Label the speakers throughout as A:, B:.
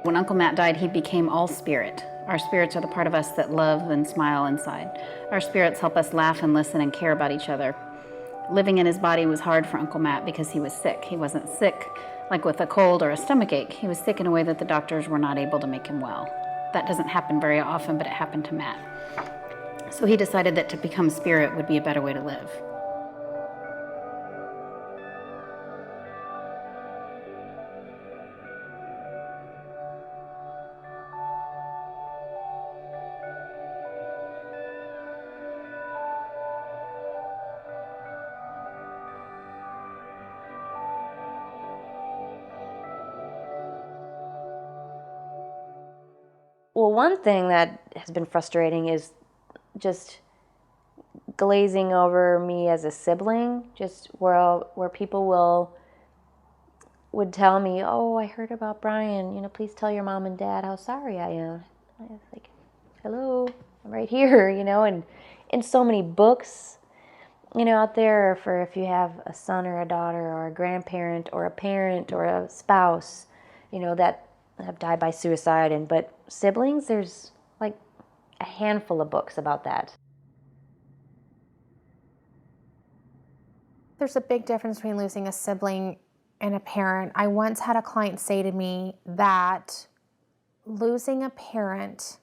A: When Uncle Matt died, he became all spirit. Our spirits are the part of us that love and smile inside. Our spirits help us laugh and listen and care about each other. Living in his body was hard for Uncle Matt because he was sick. He wasn't sick like with a cold or a stomach ache. He was sick in a way that the doctors were not able to make him well. That doesn't happen very often, but it happened to Matt. So he decided that to become spirit would be a better way to live.
B: Well, one thing that has been frustrating is just glazing over me as a sibling, just where people would tell me, "Oh, I heard about Brian. Please tell your mom and dad how sorry I am." I was like, "Hello, I'm right here." And in so many books, out there for if you have a son or a daughter or a grandparent or a parent or a spouse, that have died by suicide, but siblings, there's like a handful of books about that.
C: There's a big difference between losing a sibling and a parent. I once had a client say to me that losing a parent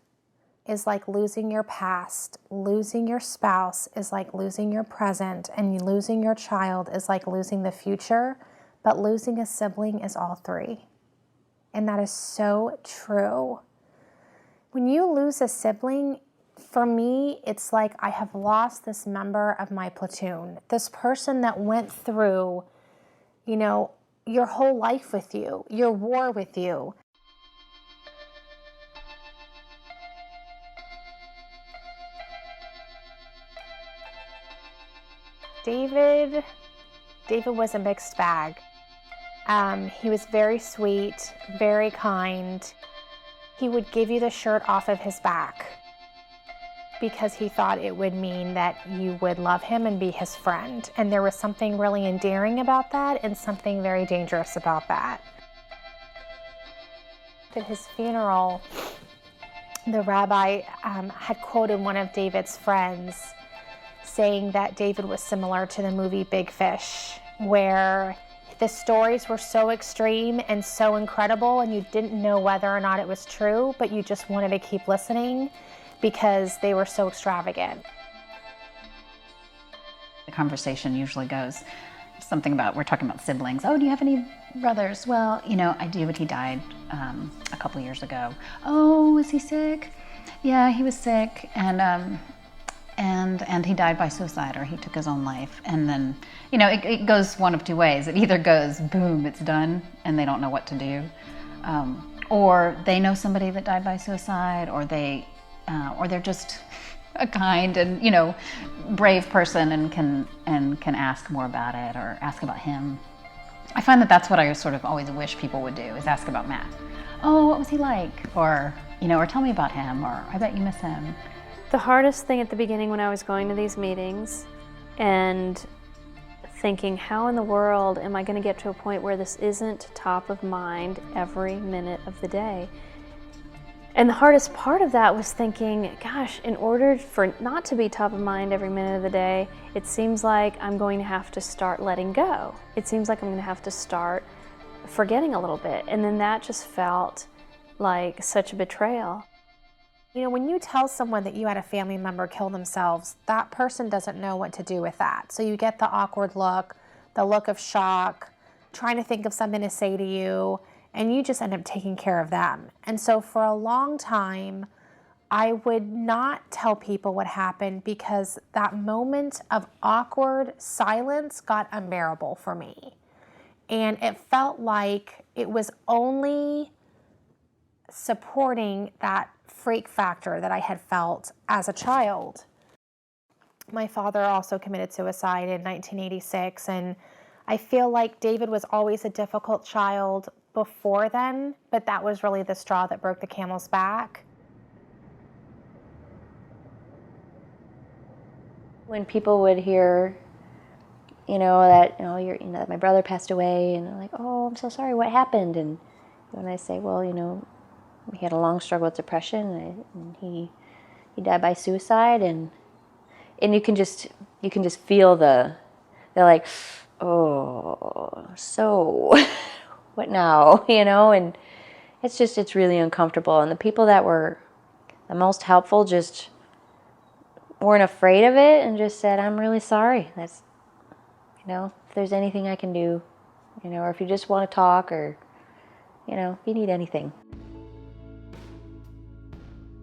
C: is like losing your past, losing your spouse is like losing your present, and losing your child is like losing the future, but losing a sibling is all three. And that is so true. When you lose a sibling, for me, it's like I have lost this member of my platoon, this person that went through, your whole life with you, your war with you. David was a mixed bag. He was very sweet, very kind. He would give you the shirt off of his back because he thought it would mean that you would love him and be his friend. And there was something really endearing about that and something very dangerous about that. At his funeral, the rabbi had quoted one of David's friends saying that David was similar to the movie Big Fish, where the stories were so extreme and so incredible and you didn't know whether or not it was true, but you just wanted to keep listening because they were so extravagant.
A: The conversation usually goes something about, we're talking about siblings. "Oh, do you have any brothers?" "Well, I do, but he died a couple years ago." "Oh, is he sick?" "Yeah, he was sick, and he died by suicide, or he took his own life." And then, it goes one of two ways. It either goes, boom, it's done, and they don't know what to do, or they know somebody that died by suicide, or they're just a kind and brave person and can ask more about it or ask about him. I find that that's what I sort of always wish people would do, is ask about Matt. "Oh, what was he like?" Or or "Tell me about him," or "I bet you miss him."
D: The hardest thing at the beginning when I was going to these meetings and thinking, how in the world am I going to get to a point where this isn't top of mind every minute of the day? And the hardest part of that was thinking, gosh, in order for it not to be top of mind every minute of the day, it seems like I'm going to have to start letting go. It seems like I'm going to have to start forgetting a little bit. And then that just felt like such a betrayal.
C: When you tell someone that you had a family member kill themselves, that person doesn't know what to do with that. So you get the awkward look, the look of shock, trying to think of something to say to you, and you just end up taking care of them. And so for a long time, I would not tell people what happened because that moment of awkward silence got unbearable for me. And it felt like it was only supporting that freak factor that I had felt as a child. My father also committed suicide in 1986, and I feel like David was always a difficult child before then, but that was really the straw that broke the camel's back.
B: When people would hear, that my brother passed away, and they're like, "Oh, I'm so sorry, what happened?" And I say, "Well, he had a long struggle with depression, and he died by suicide, and you can just feel they're like, oh, so what now, and it's really uncomfortable. And the people that were the most helpful just weren't afraid of it and just said, I'm really sorry. That's, if there's anything I can do, or if you just want to talk, or, if you need anything.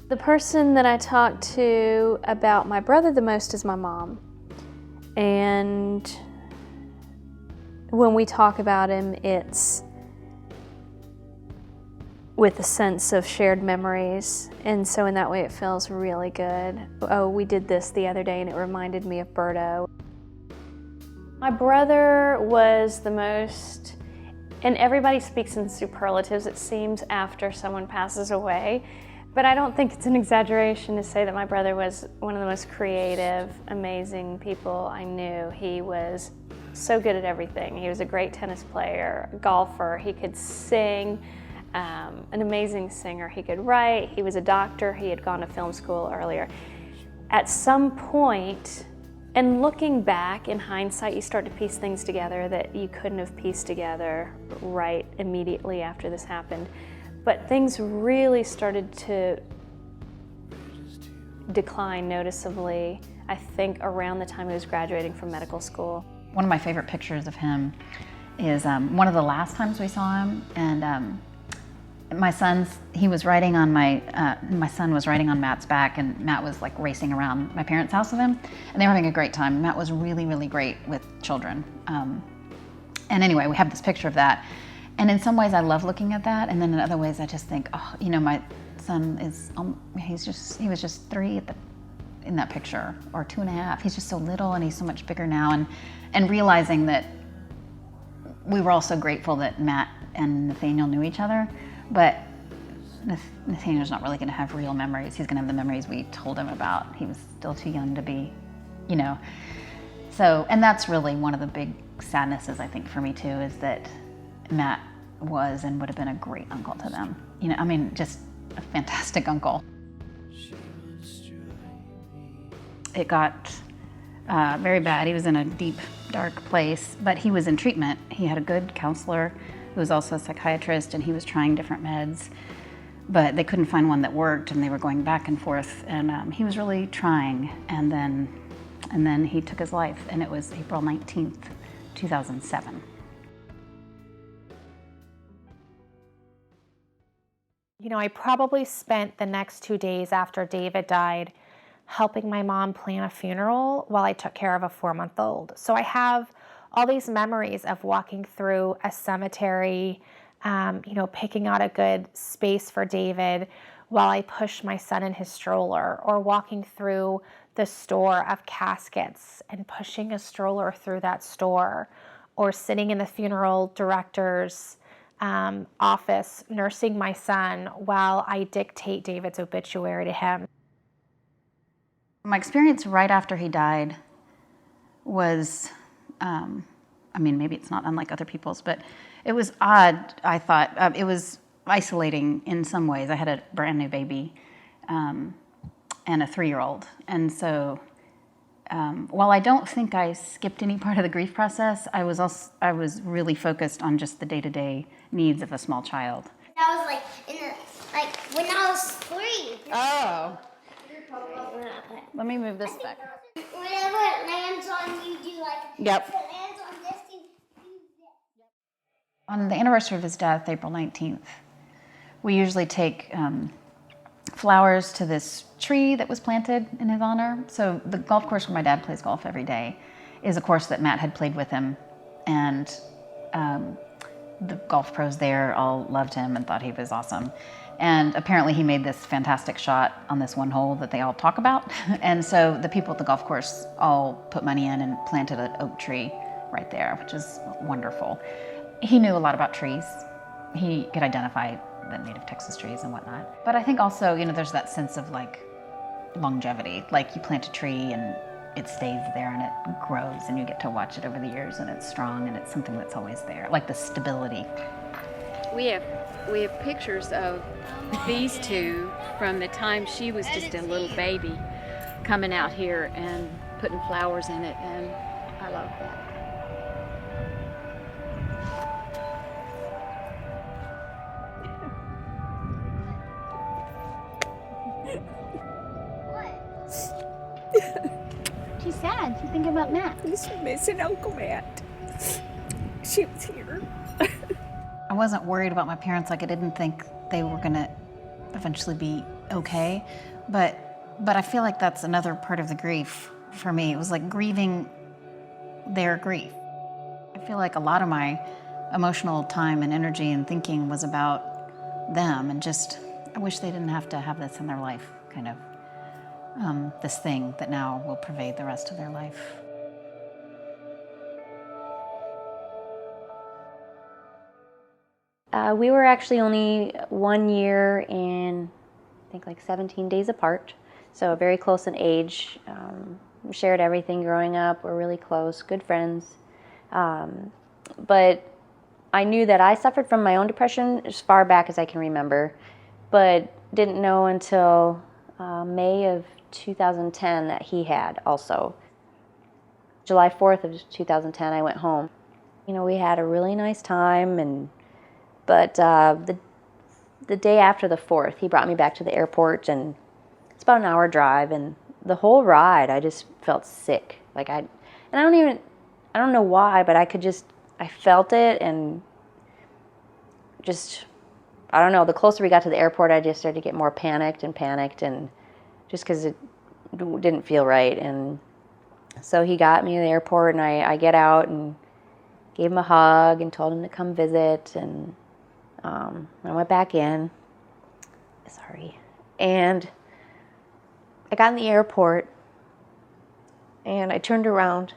D: The person that I talk to about my brother the most is my mom. And when we talk about him, it's with a sense of shared memories. And so in that way, it feels really good. Oh, we did this the other day and it reminded me of Berto. My brother was the most, and everybody speaks in superlatives, it seems, after someone passes away. But I don't think it's an exaggeration to say that my brother was one of the most creative, amazing people I knew. He was so good at everything. He was a great tennis player, a golfer, he could sing, an amazing singer. He could write, he was a doctor, he had gone to film school earlier. At some point, and looking back in hindsight, you start to piece things together that you couldn't have pieced together right immediately after this happened. But things really started to decline noticeably, I think, around the time he was graduating from medical school.
A: One of my favorite pictures of him is one of the last times we saw him, and my son was riding on Matt's back, and Matt was like racing around my parents' house with him, and they were having a great time. Matt was really, really great with children. And anyway, we have this picture of that. And in some ways I love looking at that, and then in other ways I just think, oh, my son is, he was just 3 in that picture, or 2.5. He's just so little and he's so much bigger now, and realizing that we were all so grateful that Matt and Nathaniel knew each other, but Nathaniel's not really gonna have real memories. He's gonna have the memories we told him about. He was still too young to be, So, and that's really one of the big sadnesses, I think, for me too, is that Matt was and would have been a great uncle to them. Just a fantastic uncle. It got very bad. He was in a deep, dark place, but he was in treatment. He had a good counselor who was also a psychiatrist, and he was trying different meds, but they couldn't find one that worked, and they were going back and forth, and he was really trying, and then he took his life, and it was April 19th, 2007.
C: I probably spent the next 2 days after David died helping my mom plan a funeral while I took care of a 4-month-old. So I have all these memories of walking through a cemetery, picking out a good space for David while I pushed my son in his stroller, or walking through the store of caskets and pushing a stroller through that store, or sitting in the funeral director's office nursing my son while I dictate David's obituary to him.
A: My experience right after he died was, maybe it's not unlike other people's, but it was odd, I thought. It was isolating in some ways. I had a brand new baby and a 3-year-old. And so while I don't think I skipped any part of the grief process, I was really focused on just the day-to-day needs of a small child.
E: That was when I was 3.
A: Oh. Let me move this back.
E: Whenever it lands on you, do
A: Yep.
E: if it lands on this, you do this.
A: On the anniversary of his death, April 19th, we usually take flowers to this tree that was planted in his honor. So the golf course where my dad plays golf every day is a course that Matt had played with him, and the golf pros there all loved him and thought he was awesome. And apparently he made this fantastic shot on this one hole that they all talk about. And so the people at the golf course all put money in and planted an oak tree right there, which is wonderful. He knew a lot about trees. He could identify the native Texas trees and whatnot. But I think also, there's that sense of longevity. Like you plant a tree and it stays there and it grows and you get to watch it over the years and it's strong and it's something that's always there. Like the stability
F: We have pictures of these two from the time she was just a little baby coming out here and putting flowers in it, and I love that.
A: She's sad. She's thinking about Matt.
G: He's missing Uncle Matt. She was here.
A: I wasn't worried about my parents. Like, I didn't think they were gonna eventually be okay, but I feel like that's another part of the grief for me. It was like grieving their grief. I feel like a lot of my emotional time and energy and thinking was about them, and just, I wish they didn't have to have this in their life, kind of, this thing that now will pervade the rest of their life.
B: We were actually only 1 year and I think like 17 days apart, so very close in age. We shared everything growing up. We're really close, good friends. But I knew that I suffered from my own depression as far back as I can remember, but didn't know until May of 2010 that he had also. July 4th of 2010, I went home. You know, we had a really nice time, but the day after the 4th, he brought me back to the airport, and it's about an hour drive, and the whole ride, I just felt sick. Like I don't know why, but I felt it, and just, I don't know, the closer we got to the airport, I just started to get more panicked, and just because it didn't feel right. And so he got me to the airport, and I get out and gave him a hug and told him to come visit, and I went back in. Sorry. And I got in the airport, and I turned around.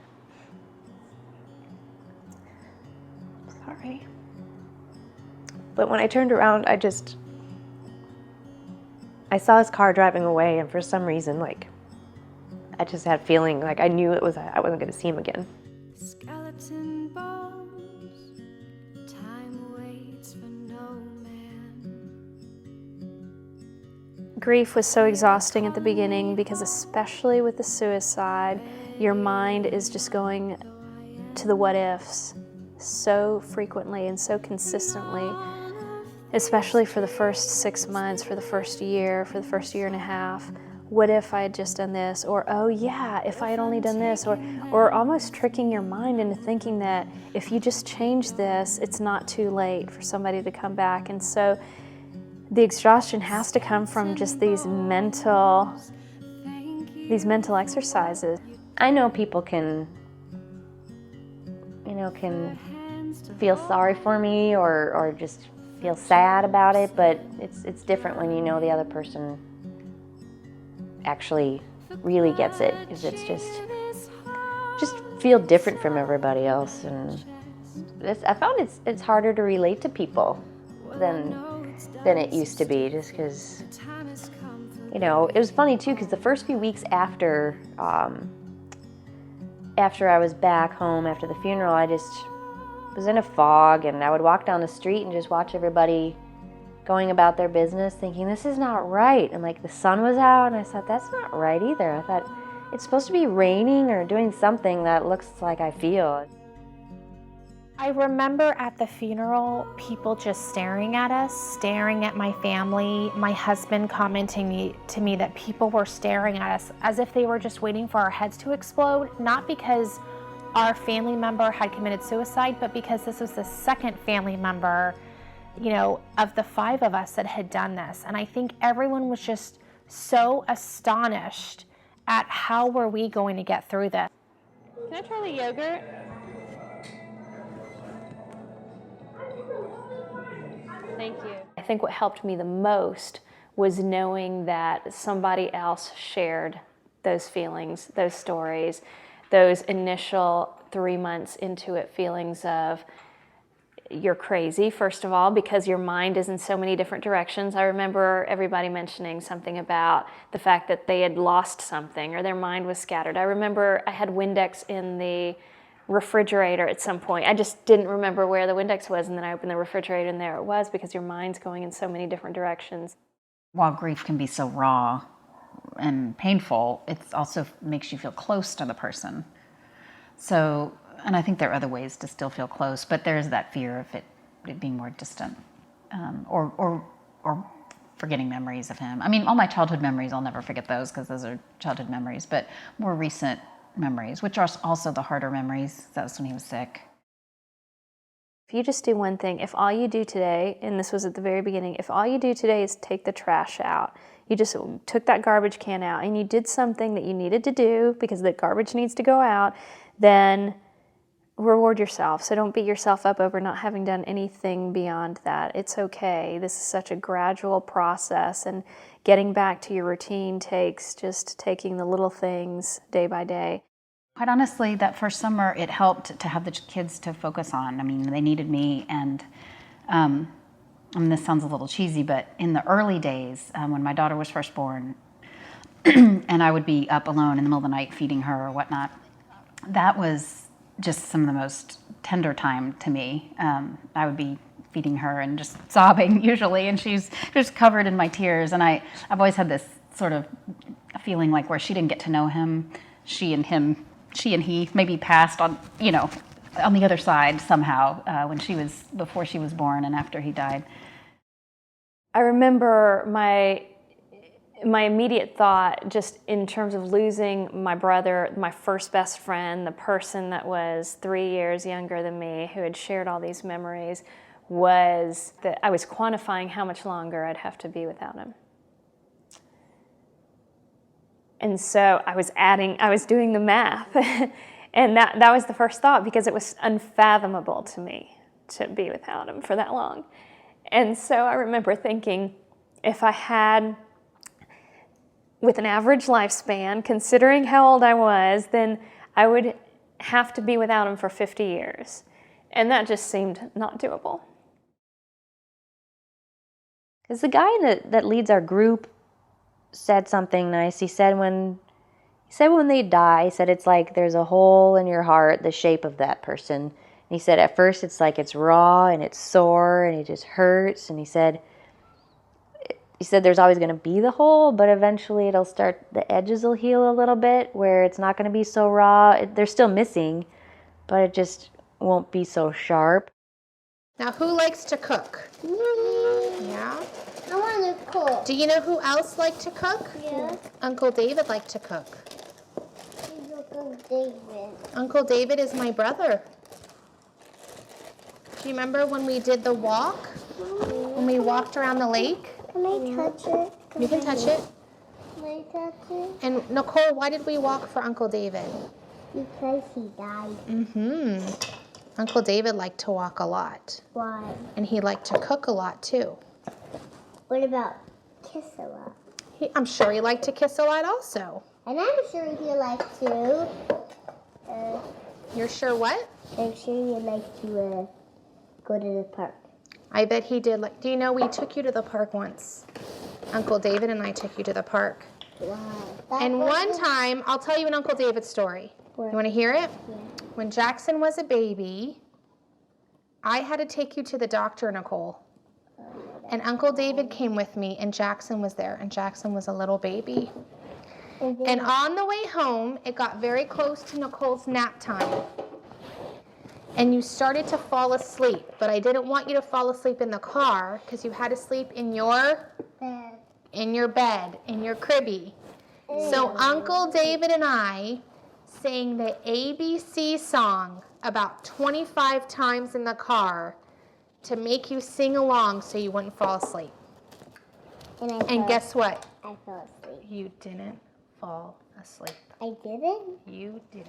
B: Sorry. But when I turned around, I saw his car driving away, and for some reason, like, I just had a feeling like I knew I wasn't going to see him again.
H: Skeleton bones, time waits for no man.
D: Grief was so exhausting at the beginning because, especially with the suicide, your mind is just going to the what ifs so frequently and so consistently, especially for the first 6 months, for the first year and a half. What if I had just done this? Or, oh yeah, if I had only done this? Or almost tricking your mind into thinking that if you just change this, it's not too late for somebody to come back. And so the exhaustion has to come from just these mental exercises.
B: I know people can feel sorry for me or just feel sad about it, but it's different when you know the other person actually really gets it, because it's just feel different from everybody else. And I found it's harder to relate to people than it used to be, just because, you know, it was funny too, because the first few weeks after I was back home after the funeral, I just was in a fog, and I would walk down the street and just watch everybody going about their business, thinking, this is not right. And like, the sun was out, and I thought, that's not right either. I thought, it's supposed to be raining or doing something that looks like I feel.
C: I remember at the funeral, people just staring at us, staring at my family, my husband commenting to me that people were staring at us as if they were just waiting for our heads to explode, not because our family member had committed suicide, but because this was the second family member, you know, of the 5 of us that had done this. And I think everyone was just so astonished at how were we going to get through this.
D: Can I try the yogurt? Thank you. I think what helped me the most was knowing that somebody else shared those feelings, those stories, those initial 3 months into it feelings of, you're crazy, first of all, because your mind is in so many different directions. I remember everybody mentioning something about the fact that they had lost something or their mind was scattered. I remember I had Windex in the refrigerator at some point. I just didn't remember where the Windex was, and then I opened the refrigerator and there it was, because your mind's going in so many different directions.
A: While grief can be so raw and painful, it also makes you feel close to the person. So, and I think there are other ways to still feel close, but there is that fear of it being more distant, or forgetting memories of him. I mean, all my childhood memories, I'll never forget those because those are childhood memories, but more recent memories, which are also the harder memories, that was when he was sick.
D: If you just do one thing, if all you do today, and this was at the very beginning, if all you do today is take the trash out, you just took that garbage can out and you did something that you needed to do because the garbage needs to go out, then reward yourself. So don't beat yourself up over not having done anything beyond that. It's okay. This is such a gradual process, and getting back to your routine takes just taking the little things day by day.
A: Quite honestly, that first summer, it helped to have the kids to focus on. I mean, they needed me, and I mean, this sounds a little cheesy, but in the early days, when my daughter was first born, and I would be up alone in the middle of the night feeding her or whatnot, that was just some of the most tender time to me. I would be feeding her and just sobbing usually, and she's just covered in my tears. And I've always had this sort of feeling like where she didn't get to know him, she and he maybe passed on, on the other side somehow before she was born and after he died.
D: I remember my immediate thought, just in terms of losing my brother, my first best friend, the person that was 3 years younger than me, who had shared all these memories, was that I was quantifying how much longer I'd have to be without him. And so I was doing the math, and that was the first thought, because it was unfathomable to me to be without him for that long. And so I remember thinking, if I had, with an average lifespan, considering how old I was, then I would have to be without him for 50 years. And that just seemed not doable.
B: Because the guy that leads our group said something nice. He said when they die, he said it's like there's a hole in your heart, the shape of that person. And he said at first it's like it's raw and it's sore and it just hurts. And he said there's always going to be the hole, but eventually the edges will heal a little bit where it's not going to be so raw. They're still missing, but it just won't be so sharp.
C: Now, who likes to cook? Yeah?
E: I want to cook.
C: Do you know who else liked to cook?
E: Yeah.
C: Uncle David liked to cook.
E: Uncle David.
C: Uncle David is my brother. Do you remember when we did the walk? When we walked around the lake?
E: Can I touch it?
C: You can touch it.
E: Can I touch it?
C: And Nicole, why did we walk for Uncle David?
E: Because he died.
C: Mm-hmm. Uncle David liked to walk a lot.
E: Why?
C: And he liked to cook a lot, too.
E: What about kiss a lot?
C: I'm sure he liked to kiss a lot also.
E: And I'm sure he liked to.
C: You're sure what?
E: I'm sure he liked to go to the park.
C: I bet he did. Do you know we took you to the park once? Uncle David and I took you to the park.
E: Wow.
C: And one time, I'll tell you an Uncle David story.
E: What?
C: You want to hear it?
E: Yeah.
C: When Jackson was a baby, I had to take you to the doctor, Nicole. And Uncle David came with me, and Jackson was there, and Jackson was a little baby. And on the way home, it got very close to Nicole's nap time. And you started to fall asleep, but I didn't want you to fall asleep in the car because you had to sleep in your
E: bed,
C: in your cribby. So Uncle David and I sang the ABC song about 25 times in the car to make you sing along so you wouldn't fall asleep. And guess what?
E: I fell asleep.
C: You didn't fall asleep.
E: I didn't?
C: You didn't.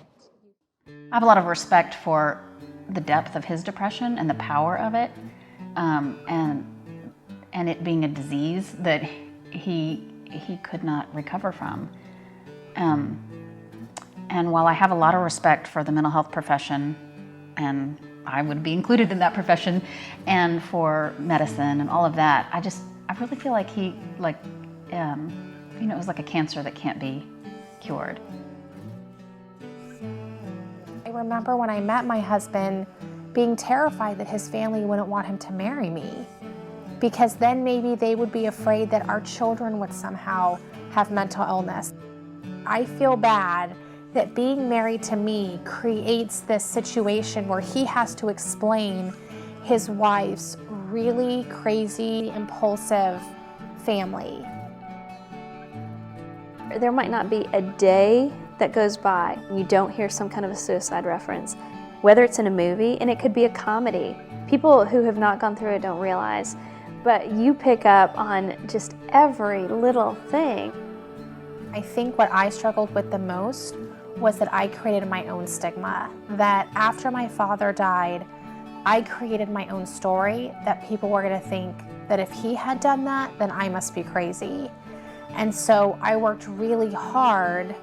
A: I have a lot of respect for the depth of his depression and the power of it, and it being a disease that he could not recover from. And while I have a lot of respect for the mental health profession, and I would be included in that profession, and for medicine and all of that, I really feel like it was like a cancer that can't be cured.
C: I remember when I met my husband being terrified that his family wouldn't want him to marry me, because then maybe they would be afraid that our children would somehow have mental illness. I feel bad that being married to me creates this situation where he has to explain his wife's really crazy, impulsive family.
D: There might not be a day that goes by and you don't hear some kind of a suicide reference, whether it's in a movie, and it could be a comedy. People who have not gone through it don't realize, but you pick up on just every little thing.
C: I think what I struggled with the most was that I created my own stigma, that after my father died, I created my own story that people were going to think that if he had done that, then I must be crazy. And so I worked really hard,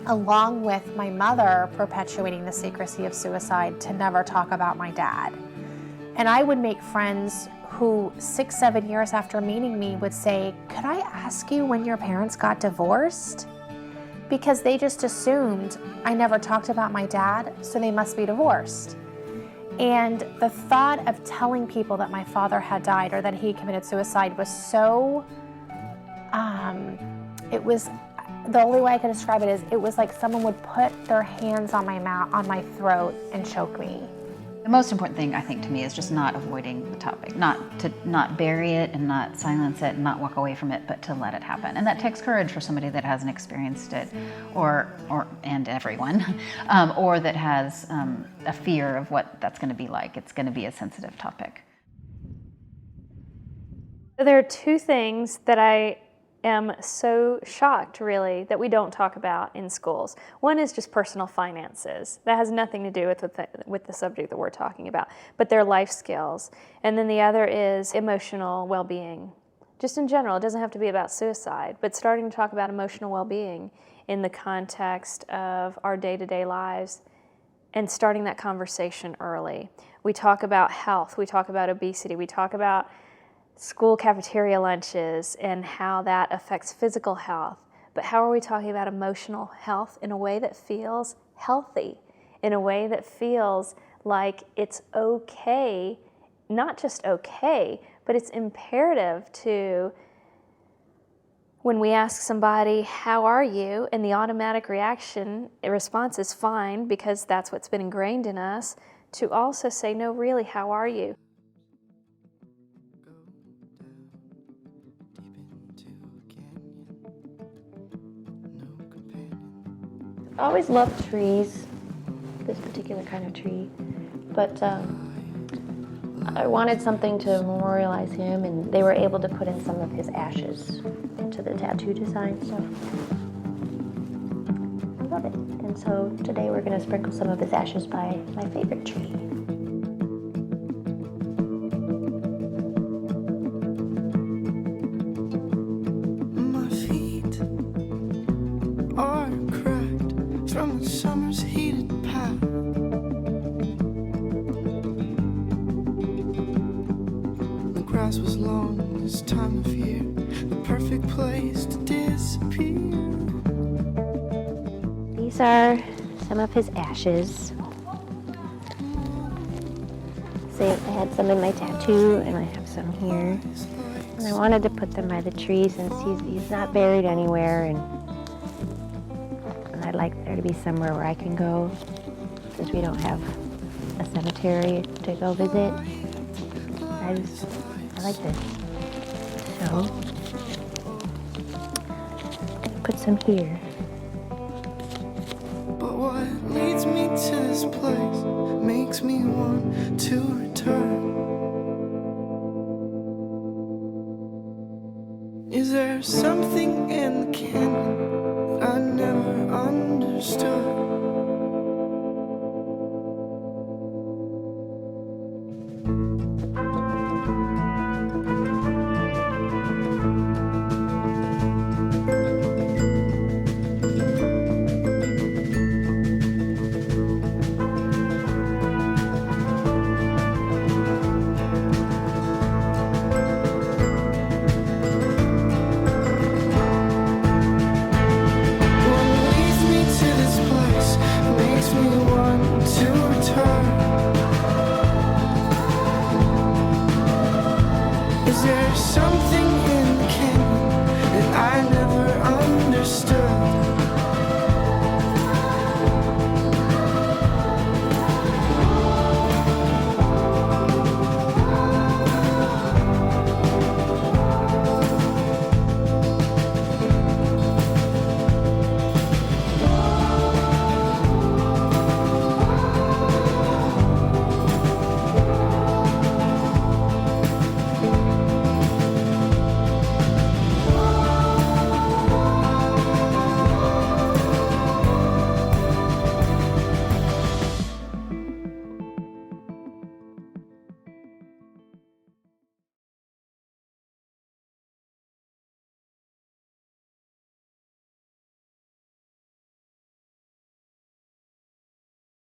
C: along with my mother perpetuating the secrecy of suicide, to never talk about my dad. And I would make friends who 6-7 years after meeting me would say, "Could I ask you when your parents got divorced?" Because they just assumed I never talked about my dad, so they must be divorced. And the thought of telling people that my father had died or that he committed suicide was so, it was, the only way I could describe it is, it was like someone would put their hands on my mouth, on my throat, and choke me.
A: The most important thing, I think, to me is just not avoiding the topic, not bury it and not silence it and not walk away from it, but to let it happen. And that takes courage for somebody that hasn't experienced it, and everyone, or that has a fear of what that's going to be like. It's going to be a sensitive topic.
D: There are two things that I am so shocked, really, that we don't talk about in schools. One is just personal finances. That has nothing to do with the subject that we're talking about, but they're life skills. And then the other is emotional well-being. Just in general, it doesn't have to be about suicide, but starting to talk about emotional well-being in the context of our day-to-day lives and starting that conversation early. We talk about health, we talk about obesity, we talk about school cafeteria lunches and how that affects physical health. But how are we talking about emotional health in a way that feels healthy, in a way that feels like it's okay, not just okay, but it's imperative to, when we ask somebody, "How are you?" and the automatic response is fine, because that's what's been ingrained in us, to also say, "No, really, how are you?"
B: I always loved trees, this particular kind of tree, but I wanted something to memorialize him, and they were able to put in some of his ashes into the tattoo design, so I love it. And so today we're going to sprinkle some of his ashes by my favorite tree.
H: My feet are cracked from the summer's heated path. The grass was long this time of year, the perfect place to disappear.
B: These are some of his ashes. See, I had some in my tattoo, and I have some here. And I wanted to put them by the tree since he's not buried anywhere, and I'd like there to be somewhere where I can go, since we don't have a cemetery to go visit. I like this. So, put some here.
H: But what leads me to this place makes me want to return. Is there something in the canyon I never understood? What leads me to this place makes me want Something